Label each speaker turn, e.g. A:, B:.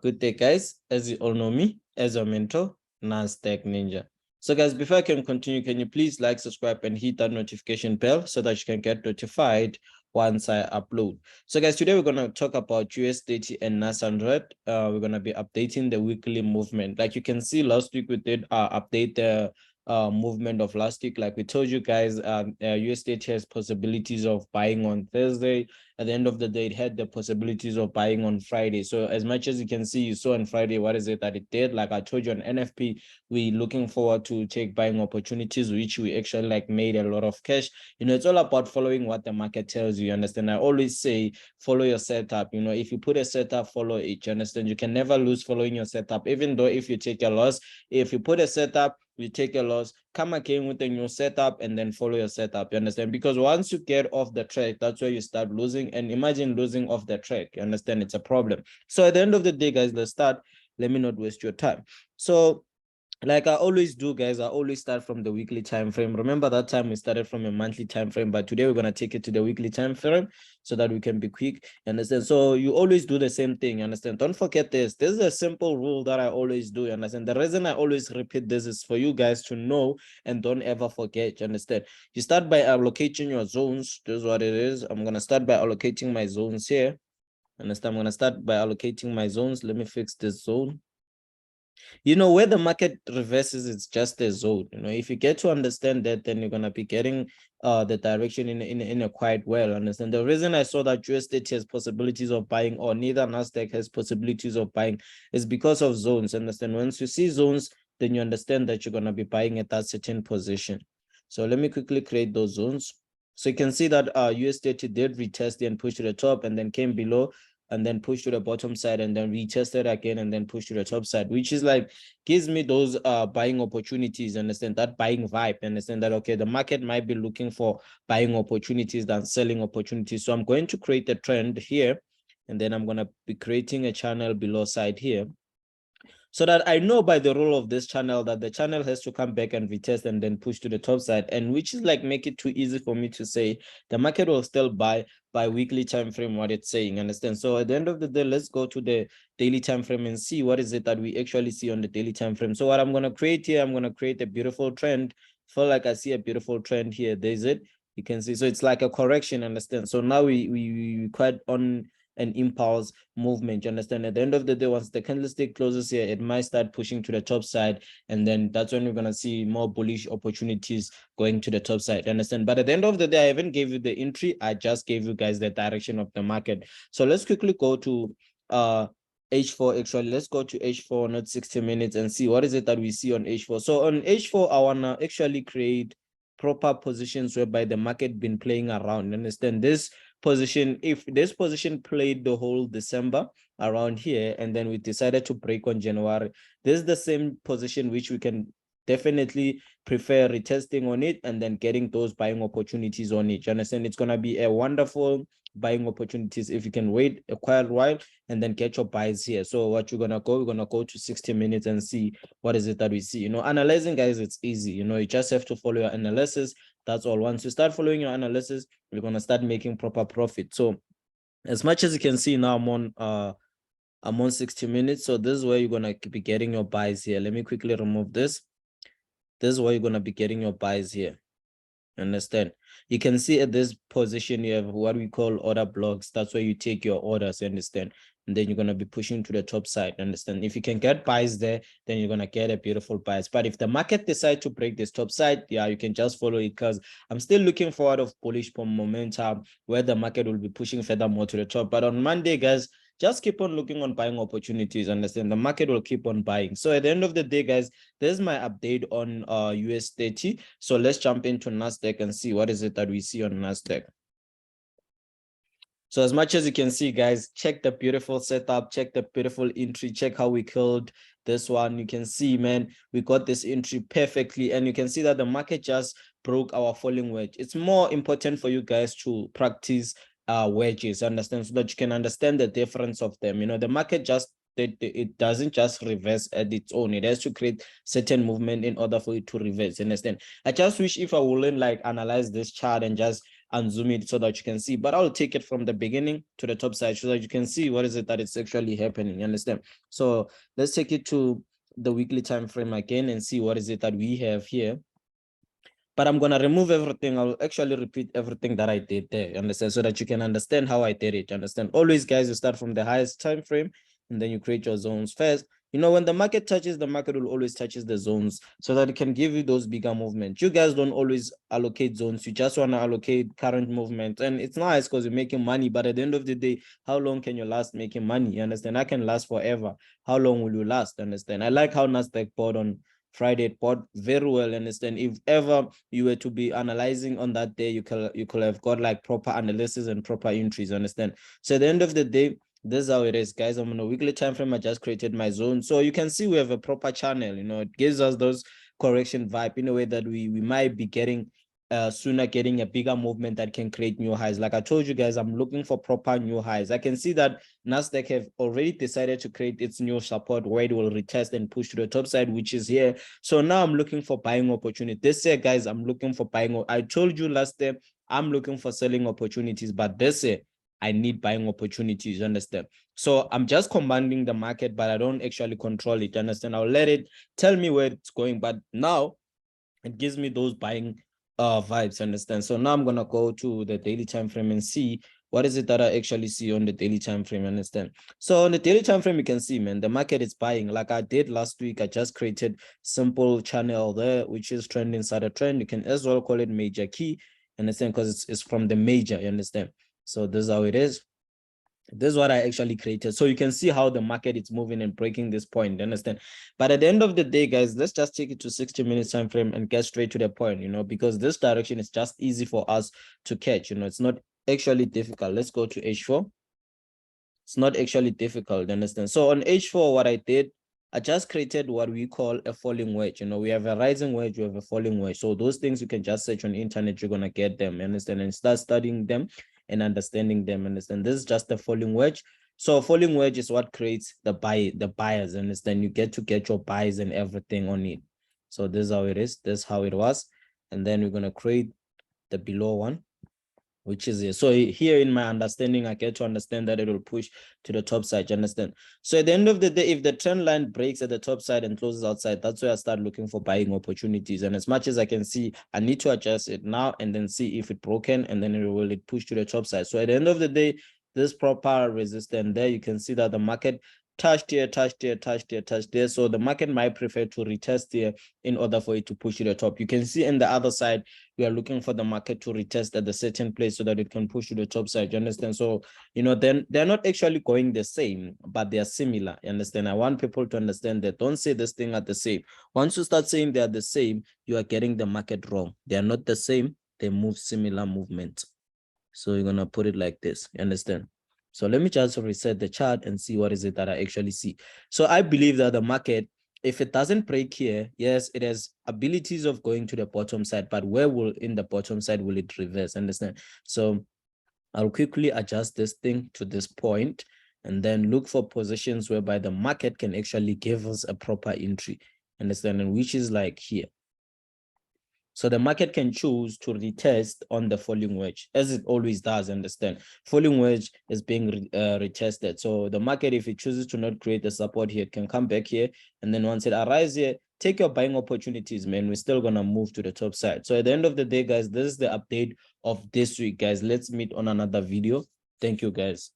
A: Good day, guys. As you all know me, as your mentor, NASDAQ Ninja. So, guys, before I can continue, can you please like, subscribe, and hit that notification bell so that you can get notified once I upload. So, guys, today we're going to talk about US30 and NAS100. We're going to be updating the weekly movement. Like you can see, last week we did update the movement of last week. Like we told you guys, US30 has possibilities of buying on Thursday. At the end of the day, it had the possibilities of buying on Friday. So as much as you can see, you saw on Friday, what is it that it did? Like I told you on NFP, we looking forward to take buying opportunities, which we actually like made a lot of cash. It's all about following what the market tells you. Understand? I always say, follow your setup. If you put a setup, follow it. You understand? You can never lose following your setup, even though if you take a loss, if you put a setup, you take a loss, come again with a new setup and then follow your setup. You understand? Because once you get off the track, that's where you start losing. And imagine losing off the track. You understand? It's a problem. So at the end of the day, guys, let's start. Let me not waste your time. So like I always do, guys, I always start from the weekly time frame. Remember that time we started from a monthly time frame, but today we're going to take it to the weekly time frame so that we can be quick. You understand? So you always do the same thing. You understand? Don't forget this. This is a simple rule that I always do. You understand? The reason I always repeat this is for you guys to know and don't ever forget. You understand? You start by allocating your zones. This is what it is. I'm going to start by allocating my zones here. Understand? I'm going to start by allocating my zones. Let me fix this zone. Where the market reverses, it's just a zone. If you get to understand that, then you're gonna be getting the direction in a quite well. Understand? The reason I saw that USDT has possibilities of buying, or neither NASDAQ has possibilities of buying, is because of zones. Understand? Once you see zones, then you understand that you're gonna be buying at that certain position. So let me quickly create those zones. So you can see that USDT did retest and push to the top and then came below and then push to the bottom side and then retest it again and then push to the top side, which is like gives me those buying opportunities. Understand? That buying vibe. Understand that, okay, the market might be looking for buying opportunities than selling opportunities. So I'm going to create a trend here, and then I'm going to be creating a channel below side here, so that I know by the rule of this channel that the channel has to come back and retest and then push to the top side, and which is like make it too easy for me to say the market will still buy by weekly time frame what it's saying. Understand? So at the end of the day, let's go to the daily time frame and see what is it that we actually see on the daily time frame. So what I'm going to create here, I'm going to create a beautiful trend. Feel like I see a beautiful trend here. There's it. You can see. So it's like a correction. Understand? So now we quite on an impulse movement. You understand? At the end of the day, once the candlestick closes here, it might start pushing to the top side, and then that's when we're going to see more bullish opportunities going to the top side. You understand? But at the end of the day, I haven't gave you the entry. I just gave you guys the direction of the market. So let's quickly go to H4. Actually, let's go to H4, not 60 minutes, and see what is it that we see on H4. So on H4, I want to actually create proper positions whereby the market been playing around. Understand? This position, if this position played the whole December around here, and then we decided to break on January, this is the same position which we can definitely prefer retesting on it and then getting those buying opportunities on it. You understand? It's going to be a wonderful buying opportunities if you can wait a quiet while and then get your buys here. So what you're gonna go, we're gonna go to 60 minutes and see what is it that we see. Analyzing, guys, it's easy. You just have to follow your analysis. That's all. Once you start following your analysis, you're gonna start making proper profit. So as much as you can see now, I'm on 60 minutes. So this is where you're gonna be getting your buys here. Let me quickly remove this. This is where you're gonna be getting your buys here. Understand? You can see at this position you have what we call order blocks. That's where you take your orders. Understand? And then you're going to be pushing to the top side. Understand? If you can get buys there, then you're going to get a beautiful buys. But if the market decides to break this top side, yeah, you can just follow it, because I'm still looking forward of bullish momentum where the market will be pushing furthermore to the top. But on Monday, guys, just keep on looking on buying opportunities. Understand? The market will keep on buying. So at the end of the day, guys, there's my update on US30. So let's jump into NASDAQ and see what is it that we see on NASDAQ. So as much as you can see, guys, check the beautiful setup, check the beautiful entry, check how we killed this one. You can see, man, we got this entry perfectly, and you can see that the market just broke our falling wedge. It's more important for you guys to practice wedges, understand, so that you can understand the difference of them. The market just it doesn't just reverse at its own. It has to create certain movement in order for it to reverse. Understand? I just wish if I wouldn't like analyze this chart and just unzoom it so that you can see, but I'll take it from the beginning to the top side so that you can see what is it that it's actually happening. You understand? So let's take it to the weekly time frame again and see what is it that we have here. But I'm gonna remove everything. I'll actually repeat everything that I did there, you understand, so that you can understand how I did it. You understand? Always, guys, you start from the highest time frame and then you create your zones first. You know, when the market touches, the market will always touches the zones so that it can give you those bigger movements. You guys don't always allocate zones. You just want to allocate current movement. And it's nice because you're making money. But at the end of the day, how long can you last making money? You understand? I can last forever. How long will you last? You understand? I like how NASDAQ bought on Friday. It bought very well. Understand? If ever you were to be analyzing on that day, you could have got like proper analysis and proper entries. Understand? So at the end of the day, this is how it is, guys. I'm on a weekly time frame. I just created my zone, so you can see we have a proper channel. You know, it gives us those correction vibe in a way that we might be getting sooner getting a bigger movement that can create new highs. Like I told you guys, I'm looking for proper new highs. I can see that NASDAQ have already decided to create its new support where it will retest and push to the top side, which is here. So now I'm looking for buying opportunity. This year, guys, I'm looking for buying. I told you last time I'm looking for selling opportunities, but this year I need buying opportunities, you understand? So I'm just commanding the market, but I don't actually control it, you understand? I'll let it tell me where it's going, but now it gives me those buying vibes, understand? So now I'm gonna go to the daily time frame and see what is it that I actually see on the daily time frame, understand? So on the daily time frame, you can see, man, the market is buying like I did last week. I just created simple channel there, which is trend inside a trend. You can as well call it major key, understand, because it's from the major, you understand? So this is how it is. This is what I actually created. So you can see how the market is moving and breaking this point, understand? But at the end of the day, guys, let's just take it to 60 minutes time frame and get straight to the point, you know, because this direction is just easy for us to catch, you know, it's not actually difficult. Let's go to H4. It's not actually difficult, understand? So on H4, what I did, I just created what we call a falling wedge. You know, we have a rising wedge, we have a falling wedge. So those things you can just search on the internet, you're gonna get them, understand, and start studying them and understanding them, understand. This is just a falling wedge. So falling wedge is what creates the buyers, understand. You get to get your buys and everything on it. So this is how it is. This is how it was. And then we're gonna create the below one, which is here. So here in my understanding, I get to understand that it will push to the top side, you understand? So at the end of the day, if the trend line breaks at the top side and closes outside, that's where I start looking for buying opportunities. And as much as I can see, I need to adjust it now and then see if it's broken and then will it push to the top side. So at the end of the day, this proper resistance there, you can see that the market touched here, touched here, touched here, touched there. So the market might prefer to retest here in order for it to push to the top. You can see in the other side, we are looking for the market to retest at a certain place so that it can push to the top side. You understand? So, you know, then they're not actually going the same, but they are similar. You understand? I want people to understand that. Don't say this thing are the same. Once you start saying they are the same, you are getting the market wrong. They are not the same. They move similar movements. So you're going to put it like this. You understand? So let me just reset the chart and see what is it that I actually see. So I believe that the market, if it doesn't break here, yes, it has abilities of going to the bottom side, but where will in the bottom side will it reverse? Understand? So I'll quickly adjust this thing to this point and then look for positions whereby the market can actually give us a proper entry. Understand? And which is like here. So the market can choose to retest on the falling wedge, as it always does, understand. Falling wedge is being retested. So the market, if it chooses to not create the support here, it can come back here. And then once it arrives here, take your buying opportunities, man. We're still going to move to the top side. So at the end of the day, guys, this is the update of this week, guys. Let's meet on another video. Thank you, guys.